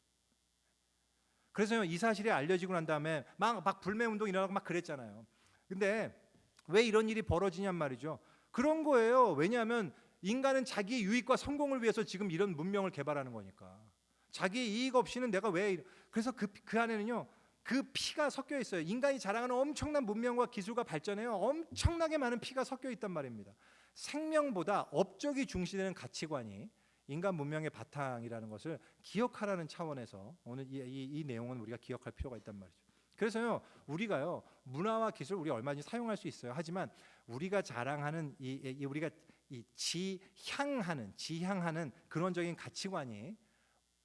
그래서 이 사실이 알려지고 난 다음에 막 불매운동 일어나고 막 그랬잖아요. 근데 왜 이런 일이 벌어지냔 말이죠. 그런 거예요. 왜냐하면 인간은 자기 유익과 성공을 위해서 지금 이런 문명을 개발하는 거니까. 자기 이익 없이는 내가 왜 그래서 그 안에는요 그 피가 섞여 있어요. 인간이 자랑하는 엄청난 문명과 기술과 발전에요 엄청나게 많은 피가 섞여 있단 말입니다. 생명보다 업적이 중시되는 가치관이 인간 문명의 바탕이라는 것을 기억하라는 차원에서 오늘 이 내용은 우리가 기억할 필요가 있단 말이죠. 그래서요 우리가요 문화와 기술 우리 얼마든지 사용할 수 있어요. 하지만 우리가 자랑하는 우리가 지향하는 근원적인 가치관이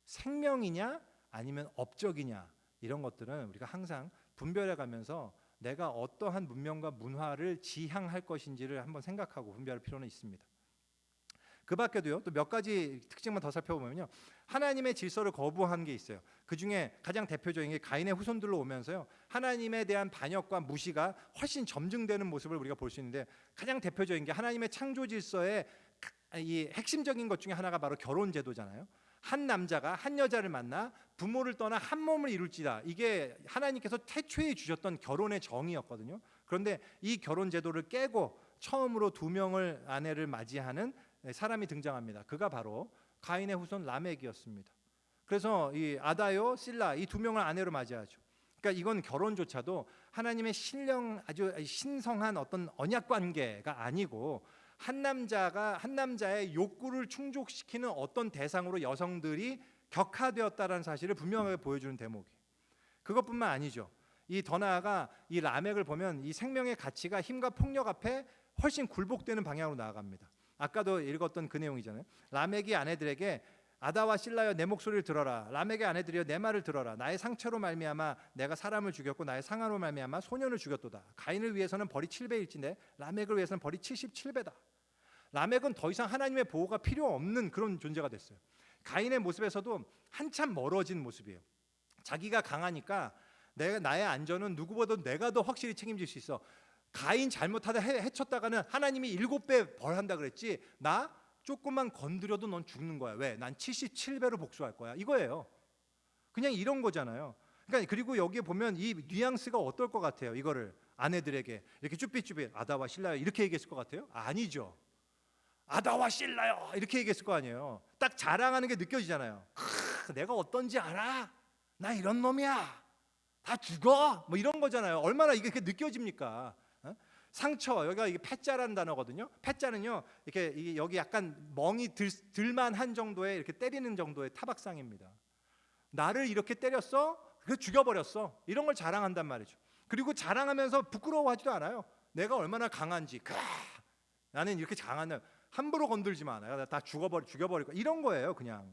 생명이냐 아니면 업적이냐, 이런 것들은 우리가 항상 분별해 가면서 내가 어떠한 문명과 문화를 지향할 것인지를 한번 생각하고 분별할 필요는 있습니다. 그 밖에도요 또 몇 가지 특징만 더 살펴보면요, 하나님의 질서를 거부한 게 있어요. 그 중에 가장 대표적인 게 가인의 후손들로 오면서요 하나님에 대한 반역과 무시가 훨씬 점증되는 모습을 우리가 볼 수 있는데, 가장 대표적인 게 하나님의 창조 질서의 이 핵심적인 것 중에 하나가 바로 결혼 제도잖아요. 한 남자가 한 여자를 만나 부모를 떠나 한 몸을 이룰지다. 이게 하나님께서 태초에 주셨던 결혼의 정의였거든요. 그런데 이 결혼 제도를 깨고 처음으로 두 명을 아내를 맞이하는 사람이 등장합니다. 그가 바로 가인의 후손 라멕이었습니다. 그래서 이 아다요, 실라 이 두 명을 아내로 맞이하죠. 그러니까 이건 결혼조차도 하나님의 신령 아주 신성한 어떤 언약 관계가 아니고 한 남자의 욕구를 충족시키는 어떤 대상으로 여성들이 격화되었다라는 사실을 분명하게 보여주는 대목이에요. 그것뿐만 아니죠. 이 더 나아가 이 라멕을 보면 이 생명의 가치가 힘과 폭력 앞에 훨씬 굴복되는 방향으로 나아갑니다. 아까도 읽었던 그 내용이잖아요. 라멕이 아내들에게 아다와 실라여 내 목소리를 들어라. 라멕의 아내들이여 내 말을 들어라. 나의 상처로 말미암아 내가 사람을 죽였고 나의 상하로 말미암아 소년을 죽였도다. 가인을 위해서는 벌이 7배일진데 라멕을 위해서는 벌이 77배다. 라멕은 더 이상 하나님의 보호가 필요 없는 그런 존재가 됐어요. 가인의 모습에서도 한참 멀어진 모습이에요. 자기가 강하니까 나의 안전은 누구보다 내가 더 확실히 책임질 수 있어. 가인 잘못하다 해쳤다가는 하나님이 7배 벌한다 그랬지. 나 조금만 건드려도 넌 죽는 거야. 왜? 난 77배로 복수할 거야. 이거예요. 그냥 이런 거잖아요. 그러니까 그리고 여기에 보면 이 뉘앙스가 어떨 것 같아요? 이거를 아내들에게 이렇게 쭈삣쭈삣 아다와 실라요 이렇게 얘기했을 것 같아요? 아니죠. 아다와 실라요 이렇게 얘기했을 거 아니에요. 딱 자랑하는 게 느껴지잖아요. 내가 어떤지 알아? 나 이런 놈이야. 다 죽어. 뭐 이런 거잖아요. 얼마나 이게 느껴집니까? 상처, 여기가 이게 패자라는 단어거든요. 패자는요, 이게 여기 약간 멍이 들만한 정도의 이렇게 때리는 정도의 타박상입니다. 나를 이렇게 때렸어? 그래서 죽여버렸어. 이런 걸 자랑한단 말이죠. 그리고 자랑하면서 부끄러워하지도 않아요. 내가 얼마나 강한지. 나는 이렇게 강한 함부로 건들지 마. 내가 다 죽여버릴 거야. 이런 거예요, 그냥.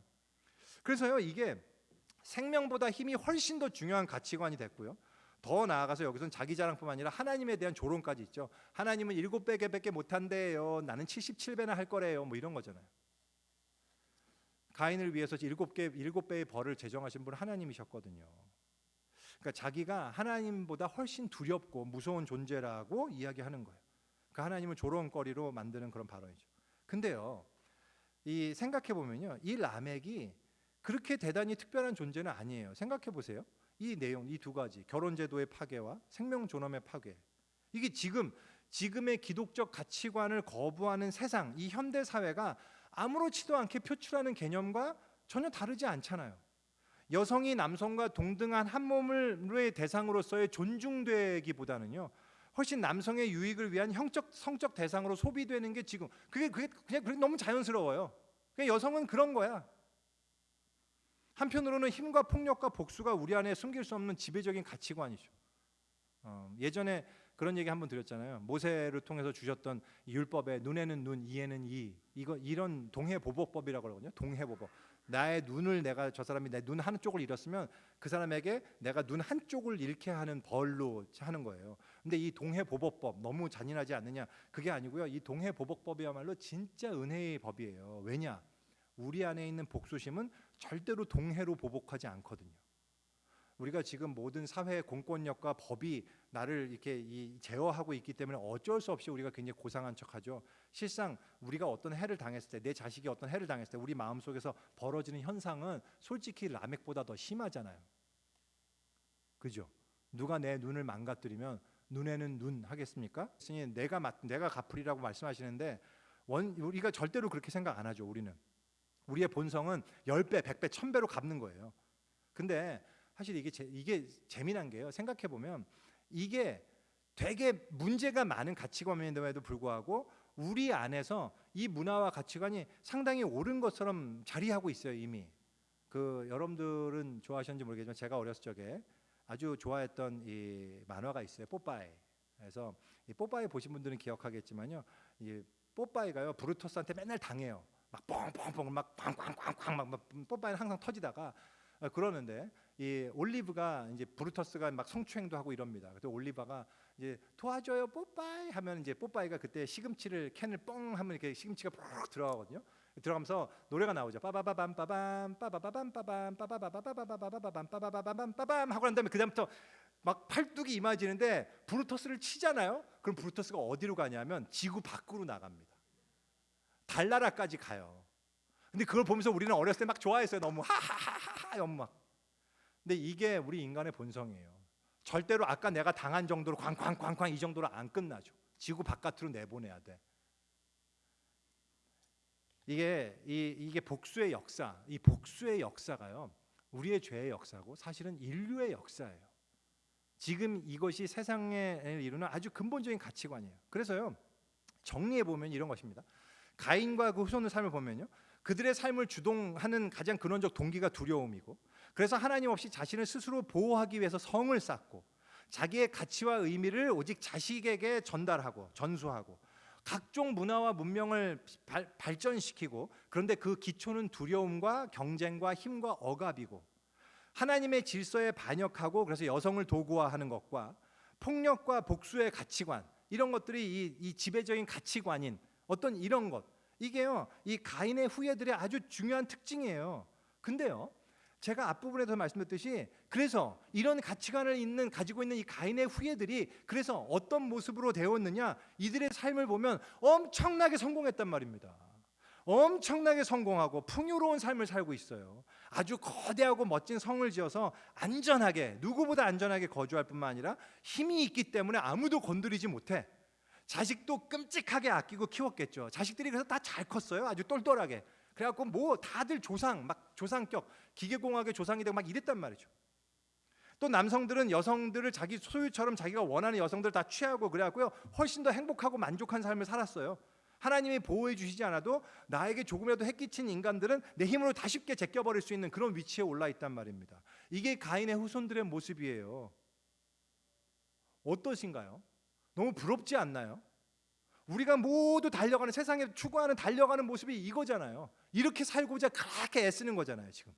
그래서요, 이게 생명보다 힘이 훨씬 더 중요한 가치관이 됐고요. 더 나아가서 여기서는 자기 자랑뿐만 아니라 하나님에 대한 조롱까지 있죠. 하나님은 7배밖에 못한대요. 나는 77배나 할 거래요. 뭐 이런 거잖아요. 가인을 위해서 7배의 벌을 제정하신 분은 하나님이셨거든요. 그러니까 자기가 하나님보다 훨씬 두렵고 무서운 존재라고 이야기하는 거예요. 그 하나님을 조롱거리로 만드는 그런 발언이죠. 근데요, 이 생각해 보면요, 이 라멕이 그렇게 대단히 특별한 존재는 아니에요. 생각해 보세요. 이 내용, 이 두 가지, 결혼제도의 파괴와 생명존엄의 파괴, 이게 지금의 기독적 가치관을 거부하는 세상, 이 현대 사회가 아무렇지도 않게 표출하는 개념과 전혀 다르지 않잖아요. 여성이 남성과 동등한 한 몸의 대상으로서의 존중되기보다는요, 훨씬 남성의 유익을 위한 성적 대상으로 소비되는 게 지금 그게 그냥 너무 자연스러워요. 그냥 여성은 그런 거야. 한편으로는 힘과 폭력과 복수가 우리 안에 숨길 수 없는 지배적인 가치관이죠. 예전에 그런 얘기 한번 드렸잖아요. 모세를 통해서 주셨던 율법에 눈에는 눈, 이에는 이, 이런 동해보복법이라고 그러거든요. 동해보복. 나의 눈을 저 사람이 내 눈 한쪽을 잃었으면 그 사람에게 내가 눈 한쪽을 잃게 하는 벌로 하는 거예요. 근데 이 동해보복법 너무 잔인하지 않느냐? 그게 아니고요. 이 동해보복법이야말로 진짜 은혜의 법이에요. 왜냐? 우리 안에 있는 복수심은 절대로 동해로 보복하지 않거든요. 우리가 지금 모든 사회의 공권력과 법이 나를 이렇게 제어하고 있기 때문에 어쩔 수 없이 우리가 굉장히 고상한 척하죠. 실상 우리가 어떤 해를 당했을 때, 내 자식이 어떤 해를 당했을 때 우리 마음속에서 벌어지는 현상은 솔직히 라멕보다 더 심하잖아요. 그죠? 누가 내 눈을 망가뜨리면 눈에는 눈 하겠습니까? 내가 갚으리라고 말씀하시는데 우리가 절대로 그렇게 생각 안 하죠. 우리의 본성은 10배, 100배, 1000배로 갚는 거예요. 근데 사실 이게 재미난 게요. 생각해 보면 이게 되게 문제가 많은 가치관임에도 불구하고 우리 안에서 이 문화와 가치관이 상당히 옳은 것처럼 자리하고 있어요. 이미. 여러분들은 좋아하셨는지 모르겠지만 제가 어렸을 적에 아주 좋아했던 이 만화가 있어요. 뽀빠이. 그래서 이 뽀빠이 보신 분들은 기억하겠지만요. 이 뽀빠이가요 브루토스한테 맨날 당해요. 막 뻥뻥뻥 막 쾅쾅쾅쾅 막 뽀빠이는 항상 터지다가 그러는데 이 올리브가 이제 브루터스가 막 성추행도 하고 이럽니다. 그때 올리버가 이제 도와줘요 뽀빠이 하면 이제 뽀빠이가 그때 시금치를 캔을 뻥 하면 이렇게 시금치가 푹 들어가거든요. 들어가면서 노래가 나오죠. 빠바바밤 빠밤 빠바바밤 빠밤 빠바바바바바바밤 빠바바밤 빠밤 하고 난 다음에 그다음부터 막 팔뚝이 이마지는데 브루터스를 치잖아요. 그럼 브루터스가 어디로 가냐면 지구 밖으로 나갑니다. 달나라까지 가요. 근데 그걸 보면서 우리는 어렸을 때 막 좋아했어요. 너무 하하하하 너무 막. 근데 이게 우리 인간의 본성이에요. 절대로 아까 내가 당한 정도로 쾅쾅쾅쾅 이 정도로 안 끝나죠. 지구 바깥으로 내보내야 돼. 이게 복수의 역사, 이 복수의 역사가요, 우리의 죄의 역사고 사실은 인류의 역사예요. 지금 이것이 세상에 이루는 아주 근본적인 가치관이에요. 그래서요, 정리해 보면 이런 것입니다. 가인과 그 후손의 삶을 보면요, 그들의 삶을 주동하는 가장 근원적 동기가 두려움이고, 그래서 하나님 없이 자신을 스스로 보호하기 위해서 성을 쌓고 자기의 가치와 의미를 오직 자식에게 전달하고 전수하고 각종 문화와 문명을 발전시키고, 그런데 그 기초는 두려움과 경쟁과 힘과 억압이고, 하나님의 질서에 반역하고 그래서 여성을 도구화하는 것과 폭력과 복수의 가치관, 이런 것들이 이 지배적인 가치관인 어떤 이런 것, 이게요, 이 가인의 후예들의 아주 중요한 특징이에요. 근데요, 제가 앞부분에서 말씀드렸듯이 그래서 이런 가치관을 가지고 있는 이 가인의 후예들이 그래서 어떤 모습으로 되었느냐, 이들의 삶을 보면 엄청나게 성공했단 말입니다. 엄청나게 성공하고 풍요로운 삶을 살고 있어요. 아주 거대하고 멋진 성을 지어서 안전하게, 누구보다 안전하게 거주할 뿐만 아니라 힘이 있기 때문에 아무도 건드리지 못해. 자식도 끔찍하게 아끼고 키웠겠죠. 자식들이 그래서 다 잘 컸어요. 아주 똘똘하게. 그래갖고 뭐 다들 조상, 막 조상격, 기계공학의 조상이 되고 막 이랬단 말이죠. 또 남성들은 여성들을 자기 소유처럼 자기가 원하는 여성들을 다 취하고 그래갖고요, 훨씬 더 행복하고 만족한 삶을 살았어요. 하나님이 보호해 주시지 않아도 나에게 조금이라도 해끼친 인간들은 내 힘으로 다 쉽게 제껴버릴 수 있는 그런 위치에 올라 있단 말입니다. 이게 가인의 후손들의 모습이에요. 어떠신가요? 너무 부럽지 않나요? 우리가 모두 달려가는, 세상에 추구하는 달려가는 모습이 이거잖아요. 이렇게 살고자 그렇게 애쓰는 거잖아요. 지금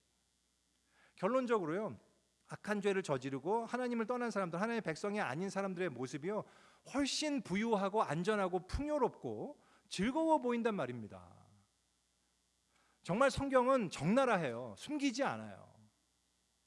결론적으로요, 악한 죄를 저지르고 하나님을 떠난 사람들, 하나님의 백성이 아닌 사람들의 모습이요, 훨씬 부유하고 안전하고 풍요롭고 즐거워 보인단 말입니다. 정말 성경은 적나라해요. 숨기지 않아요.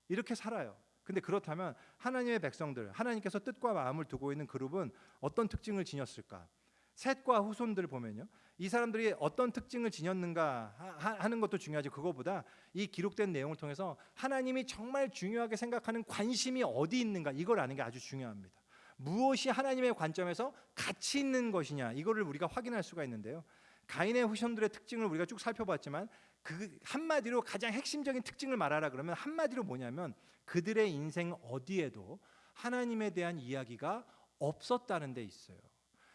이렇게 살아요. 근데 그렇다면 하나님의 백성들, 하나님께서 뜻과 마음을 두고 있는 그룹은 어떤 특징을 지녔을까? 셋과 후손들 보면요, 이 사람들이 어떤 특징을 지녔는가 하는 것도 중요하죠. 그거보다 이 기록된 내용을 통해서 하나님이 정말 중요하게 생각하는 관심이 어디 있는가, 이걸 아는 게 아주 중요합니다. 무엇이 하나님의 관점에서 가치 있는 것이냐, 이거를 우리가 확인할 수가 있는데요, 가인의 후손들의 특징을 우리가 쭉 살펴봤지만 그 한마디로 가장 핵심적인 특징을 말하라 그러면 한마디로 뭐냐면 그들의 인생 어디에도 하나님에 대한 이야기가 없었다는 데 있어요.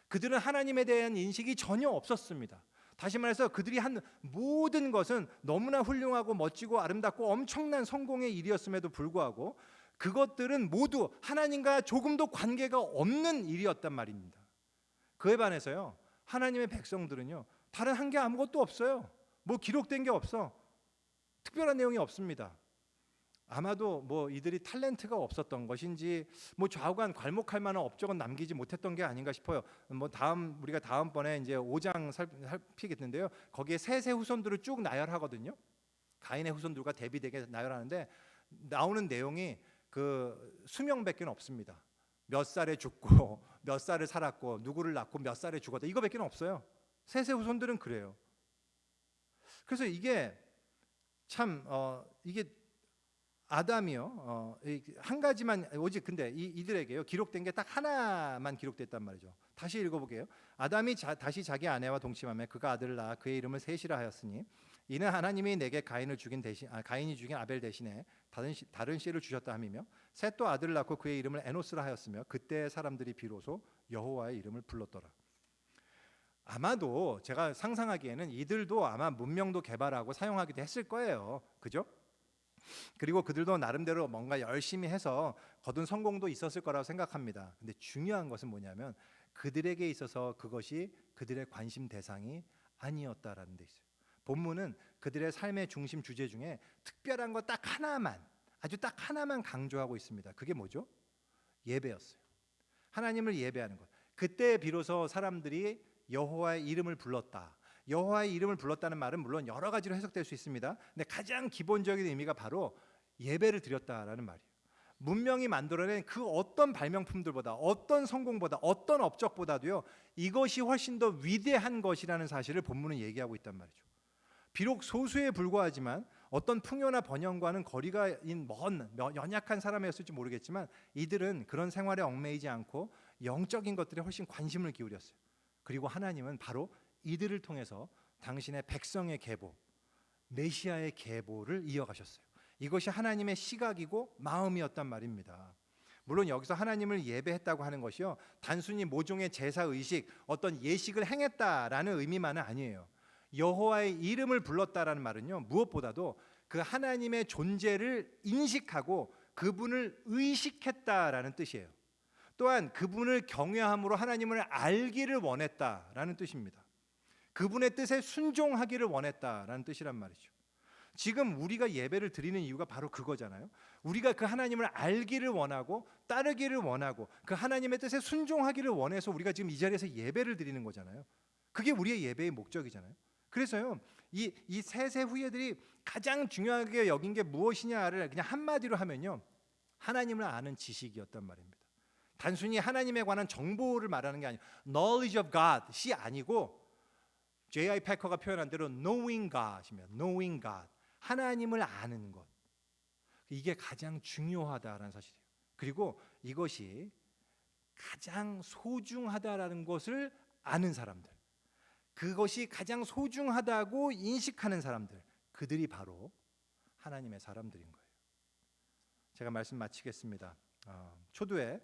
그들은 하나님에 대한 인식이 전혀 없었습니다. 다시 말해서 그들이 한 모든 것은 너무나 훌륭하고 멋지고 아름답고 엄청난 성공의 일이었음에도 불구하고 그것들은 모두 하나님과 조금도 관계가 없는 일이었단 말입니다. 그에 반해서요, 하나님의 백성들은요, 다른 한 게 아무것도 없어요. 뭐 기록된 게 없어. 특별한 내용이 없습니다. 아마도 뭐 이들이 탤런트가 없었던 것인지 뭐 좌우간 괄목할 만한 업적은 남기지 못했던 게 아닌가 싶어요. 뭐 우리가 다음번에 이제 5장 살피겠는데요, 거기에 셋의 후손들을 쭉 나열하거든요. 가인의 후손들과 대비되게 나열하는데 나오는 내용이 그 수명밖에 없습니다. 몇 살에 죽고 몇 살을 살았고 누구를 낳고 몇 살에 죽었다, 이거밖에 없어요. 셋의 후손들은 그래요. 그래서 이게 참 이게 아담이요, 한 가지만 오직, 근데 이들에게요 기록된 게 딱 하나만 기록됐단 말이죠. 다시 읽어볼게요. 아담이 다시 자기 아내와 동침하며 그가 아들을 낳아 그의 이름을 셋이라 하였으니 이는 하나님이 내게 가인이 죽인 아벨 대신에 다른 씨를 주셨다 함이며, 셋도 아들을 낳고 그의 이름을 에노스라 하였으며 그때 사람들이 비로소 여호와의 이름을 불렀더라. 아마도 제가 상상하기에는 이들도 아마 문명도 개발하고 사용하기도 했을 거예요. 그죠? 그리고 그들도 나름대로 뭔가 열심히 해서 거둔 성공도 있었을 거라고 생각합니다. 근데 중요한 것은 뭐냐면 그들에게 있어서 그것이 그들의 관심 대상이 아니었다라는 데 있어요. 본문은 그들의 삶의 중심 주제 중에 특별한 거 딱 하나만, 아주 딱 하나만 강조하고 있습니다. 그게 뭐죠? 예배였어요. 하나님을 예배하는 것. 그때 비로소 사람들이 여호와의 이름을 불렀다. 여호와의 이름을 불렀다는 말은 물론 여러 가지로 해석될 수 있습니다. 근데 가장 기본적인 의미가 바로 예배를 드렸다라는 말이에요. 문명이 만들어낸 그 어떤 발명품들보다, 어떤 성공보다, 어떤 업적보다도요, 이것이 훨씬 더 위대한 것이라는 사실을 본문은 얘기하고 있단 말이죠. 비록 소수에 불과하지만 어떤 풍요나 번영과는 거리가 먼 연약한 사람이었을지 모르겠지만 이들은 그런 생활에 얽매이지 않고 영적인 것들에 훨씬 관심을 기울였어요. 그리고 하나님은 바로 이들을 통해서 당신의 백성의 계보, 메시아의 계보를 이어가셨어요. 이것이 하나님의 시각이고 마음이었단 말입니다. 물론 여기서 하나님을 예배했다고 하는 것이요, 단순히 모종의 제사 의식, 어떤 예식을 행했다라는 의미만은 아니에요. 여호와의 이름을 불렀다라는 말은요, 무엇보다도 그 하나님의 존재를 인식하고 그분을 의식했다라는 뜻이에요. 또한 그분을 경외함으로 하나님을 알기를 원했다라는 뜻입니다. 그분의 뜻에 순종하기를 원했다라는 뜻이란 말이죠. 지금 우리가 예배를 드리는 이유가 바로 그거잖아요. 우리가 그 하나님을 알기를 원하고 따르기를 원하고 그 하나님의 뜻에 순종하기를 원해서 우리가 지금 이 자리에서 예배를 드리는 거잖아요. 그게 우리의 예배의 목적이잖아요. 그래서요, 이 세세 후예들이 가장 중요하게 여긴 게 무엇이냐를 그냥 한마디로 하면요, 하나님을 아는 지식이었단 말입니다. 단순히 하나님에 관한 정보를 말하는 게 아니고 knowledge of God이 아니고 J.I. 패커가 표현한 대로 knowing God이면 knowing God, 하나님을 아는 것, 이게 가장 중요하다라는 사실이에요. 그리고 이것이 가장 소중하다라는 것을 아는 사람들, 그것이 가장 소중하다고 인식하는 사람들, 그들이 바로 하나님의 사람들인 거예요. 제가 말씀 마치겠습니다. 초두에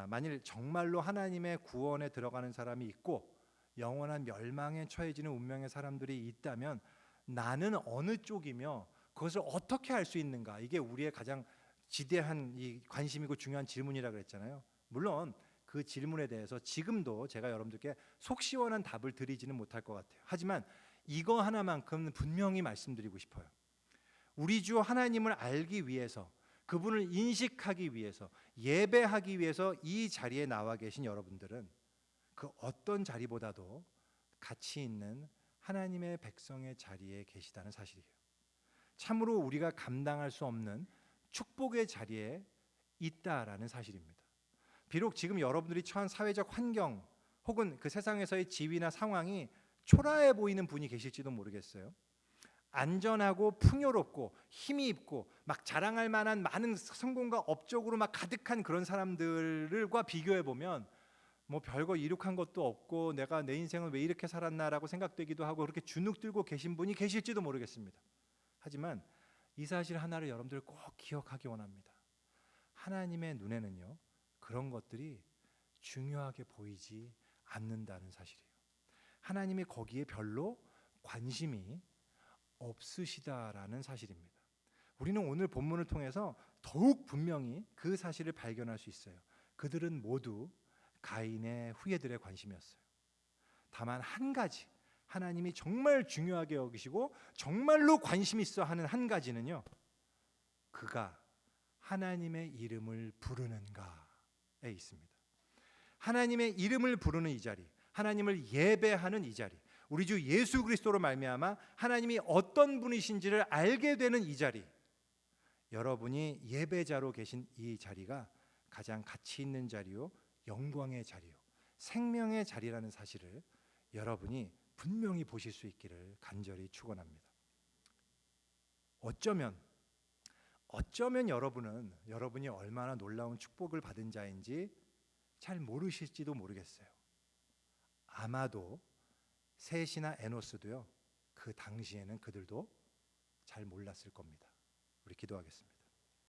만일 정말로 하나님의 구원에 들어가는 사람이 있고 영원한 멸망에 처해지는 운명의 사람들이 있다면 나는 어느 쪽이며 그것을 어떻게 할 수 있는가? 이게 우리의 가장 지대한 이 관심이고 중요한 질문이라고 그랬잖아요. 물론 그 질문에 대해서 지금도 제가 여러분들께 속 시원한 답을 드리지는 못할 것 같아요. 하지만 이거 하나만큼 분명히 말씀드리고 싶어요. 우리 주 하나님을 알기 위해서, 그분을 인식하기 위해서, 예배하기 위해서 이 자리에 나와 계신 여러분들은 그 어떤 자리보다도 가치 있는 하나님의 백성의 자리에 계시다는 사실이에요. 참으로 우리가 감당할 수 없는 축복의 자리에 있다라는 사실입니다. 비록 지금 여러분들이 처한 사회적 환경 혹은 그 세상에서의 지위나 상황이 초라해 보이는 분이 계실지도 모르겠어요. 안전하고 풍요롭고 힘이 있고 막 자랑할 만한 많은 성공과 업적으로 막 가득한 그런 사람들과 비교해 보면 뭐 별거 이룩한 것도 없고 내가 내 인생을 왜 이렇게 살았나라고 생각되기도 하고 그렇게 주눅 들고 계신 분이 계실지도 모르겠습니다. 하지만 이 사실 하나를 여러분들 꼭 기억하기 원합니다. 하나님의 눈에는요, 그런 것들이 중요하게 보이지 않는다는 사실이에요. 하나님이 거기에 별로 관심이 없으시다라는 사실입니다. 우리는 오늘 본문을 통해서 더욱 분명히 그 사실을 발견할 수 있어요. 그들은 모두 가인의 후예들의 관심이었어요. 다만 한 가지, 하나님이 정말 중요하게 여기시고 정말로 관심 있어 하는 한 가지는요, 그가 하나님의 이름을 부르는가에 있습니다. 하나님의 이름을 부르는 이 자리, 하나님을 예배하는 이 자리, 우리 주 예수 그리스도로 말미암아 하나님이 어떤 분이신지를 알게 되는 이 자리, 여러분이 예배자로 계신 이 자리가 가장 가치 있는 자리요, 영광의 자리요, 생명의 자리라는 사실을 여러분이 분명히 보실 수 있기를 간절히 축원합니다. 어쩌면 여러분이 얼마나 놀라운 축복을 받은 자인지 잘 모르실지도 모르겠어요. 아마도 셋이나 에노스도요, 그 당시에는 그들도 잘 몰랐을 겁니다. 우리 기도하겠습니다.